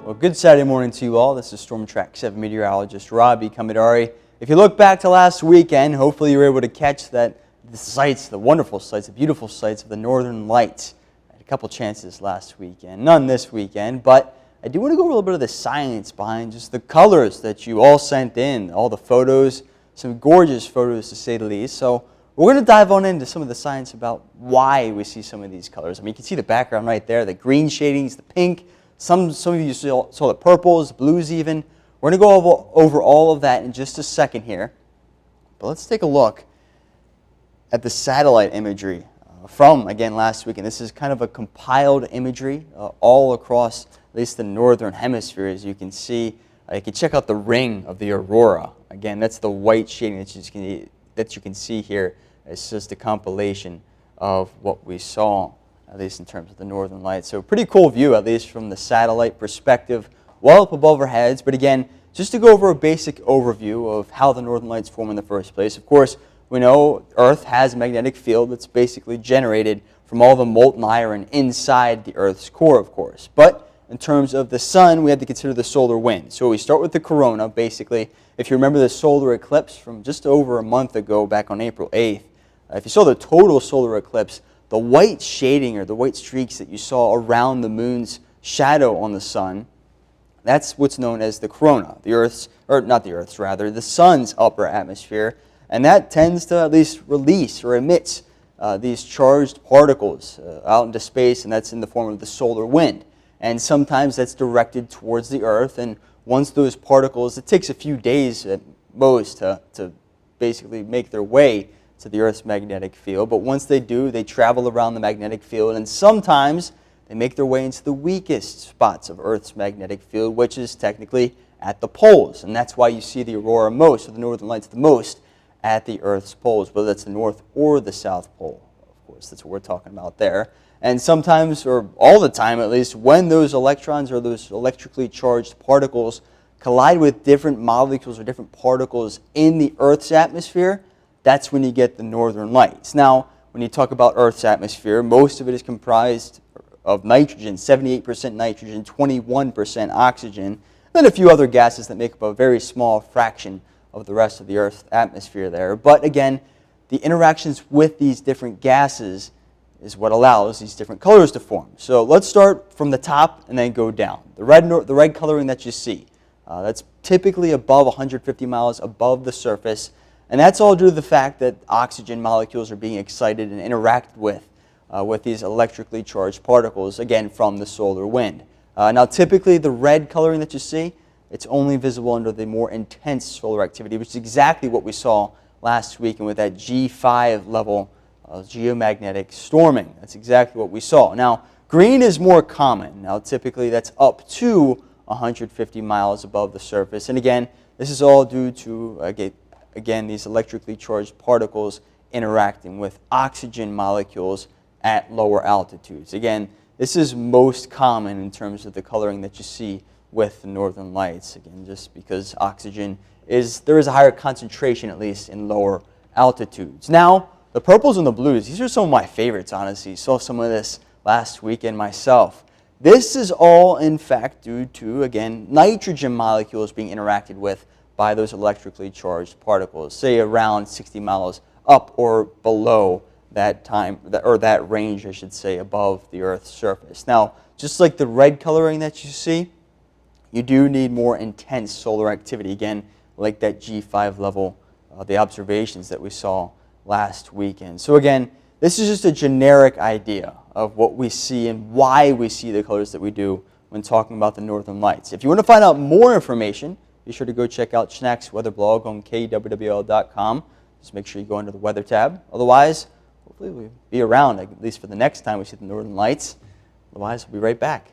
Well, good Saturday morning to you all. This is Storm Track 7 meteorologist Robbie Kamidari. If you look back to last weekend, hopefully you were able to catch the sights, the wonderful sights, the beautiful sights of the Northern Lights. I had a couple chances last weekend, none this weekend, but I do want to go over a little bit of the science behind just the colors that you all sent in, all the photos, some gorgeous photos to say the least. So we're going to dive on into some of the science about why we see some of these colors. I mean, you can see the background right there, the green shadings, the pink. Some of you saw the purples, the blues even. We're going to go over all of that in just a second here. But let's take a look at the satellite imagery from, again, last week. And this is kind of a compiled imagery all across at least the northern hemisphere. As you can see, you can check out the ring of the aurora. Again, that's the white shading that you can see here. It's just a compilation of what we saw, at least in terms of the Northern Lights. So pretty cool view, at least from the satellite perspective, well up above our heads. But again, just to go over a basic overview of how the Northern Lights form in the first place. Of course, we know Earth has a magnetic field that's basically generated from all the molten iron inside the Earth's core, of course. But in terms of the sun, we have to consider the solar wind. So we start with the corona, basically. If you remember the solar eclipse from just over a month ago, back on April 8th, if you saw the total solar eclipse, the white shading or the white streaks that you saw around the moon's shadow on the sun, that's what's known as the corona, the sun's upper atmosphere. And that tends to at least release or emits these charged particles out into space, and that's in the form of the solar wind. And sometimes that's directed towards the Earth, and once those particles, it takes a few days at most to basically make their way to the Earth's magnetic field. But once they do, they travel around the magnetic field, and sometimes they make their way into the weakest spots of Earth's magnetic field, which is technically at the poles. And that's why you see the aurora most, or the Northern Lights the most, at the Earth's poles, whether that's the North or the South Pole. Of course, that's what we're talking about there. And sometimes, or all the time at least, when those electrons or those electrically charged particles collide with different molecules or different particles in the Earth's atmosphere, that's when you get the Northern Lights. Now, when you talk about Earth's atmosphere, most of it is comprised of nitrogen, 78% nitrogen, 21% oxygen, then a few other gases that make up a very small fraction of the rest of the Earth's atmosphere there. But again, the interactions with these different gases is what allows these different colors to form. So let's start from the top and then go down. The red coloring that you see, that's typically above 150 miles above the surface. And that's all due to the fact that oxygen molecules are being excited and interacted with these electrically charged particles, again, from the solar wind. Now, typically, the red coloring that you see, it's only visible under the more intense solar activity, which is exactly what we saw last week and with that G5 level geomagnetic storming. That's exactly what we saw. Now, green is more common. Now, typically, that's up to 150 miles above the surface. And again, this is all due to, again, these electrically charged particles interacting with oxygen molecules at lower altitudes. Again, this is most common in terms of the coloring that you see with the Northern Lights. Again, just because oxygen there is a higher concentration, at least, in lower altitudes. Now, the purples and the blues, these are some of my favorites, honestly. Saw some of this last weekend myself. This is all, in fact, due to, again, nitrogen molecules being interacted with by those electrically charged particles, say around 60 miles up or below that range, I should say, above the Earth's surface. Now, just like the red coloring that you see, you do need more intense solar activity, again, like that G5 level, the observations that we saw last weekend. So again, this is just a generic idea of what we see and why we see the colors that we do when talking about the Northern Lights. If you want to find out more information, be sure to go check out Schnack's weather blog on kwwl.com. Just make sure you go under the weather tab. Otherwise, hopefully we'll be around, at least for the next time we see the Northern Lights. Otherwise, we'll be right back.